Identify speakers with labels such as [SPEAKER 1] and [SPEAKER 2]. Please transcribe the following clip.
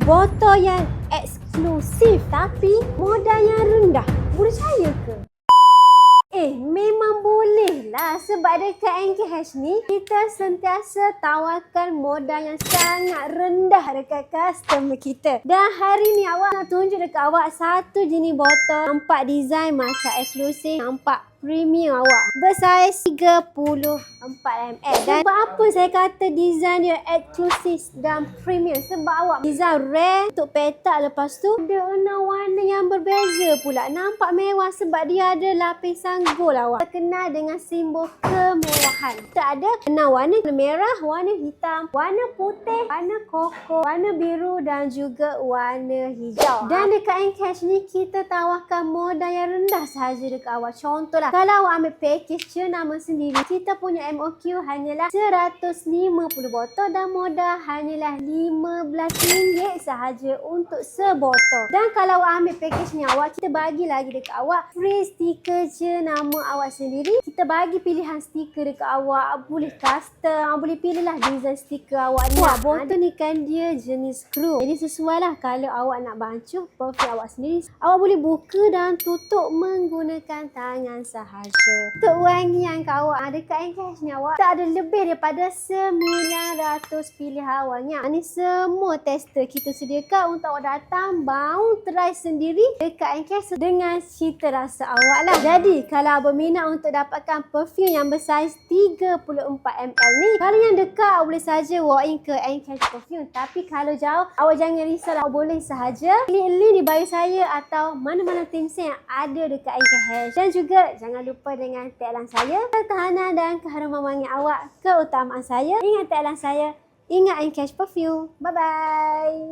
[SPEAKER 1] Botol yang eksklusif tapi modal yang rendah. Boleh percaya ke? Memang boleh lah sebab dekat NKH ni kita sentiasa tawarkan modal yang sangat rendah dekat customer kita. Dan hari ni awak nak tunjuk dekat awak satu jenis botol nampak design macam eksklusif, nampak premium awak. Bersaiz 34ml. Dan sebab apa saya kata design dia eksklusif dan premium? Sebab awak design rare untuk petak, lepas tu ada warna yang berbeza pula. Nampak mewah sebab dia ada lapisan gold awak. Terkenal dengan simbol kemewahan. Kita ada 6 warna: merah, warna hitam, warna putih, warna koko, warna biru dan juga warna hijau. Dan dekat NKH ni kita tawarkan modal yang rendah sahaja dekat awak. Contohlah, kalau awak ambil package jenama sendiri, kita punya MOQ hanyalah 150 botol dan modal hanyalah RM15 sahaja untuk sebotol. Dan kalau awak ambil package ni awak, kita bagi lagi dekat awak free stiker jenama awak sendiri. Kita bagi pilihan stiker dekat awak, boleh custom, boleh pilihlah design stiker awak ni. Botol ni kan dia jenis screw, jadi sesuai lah kalau awak nak bancuh perfume awak sendiri. Awak boleh buka dan tutup menggunakan tangan sahaja. Untuk wangian kat awak dekat NKH ni awak tak ada lebih daripada 900 pilihan wangian. Ini semua tester kita sediakan untuk awak datang bau try sendiri dekat NKH dengan cita rasa awak lah. Jadi kalau berminat untuk dapatkan perfume yang bersaiz 34ml ni, kalau yang dekat awak boleh saja walk in ke NKH Perfume. Tapi kalau jauh awak jangan risau, awak boleh sahaja klik link di bio saya atau mana-mana tim saya yang ada dekat NKH. Dan juga jangan lupa dengan tagline saya, ketahanan dan keharuman wangi awak keutamaan saya. Ingat tagline saya, ingat NKH Perfume. Bye bye.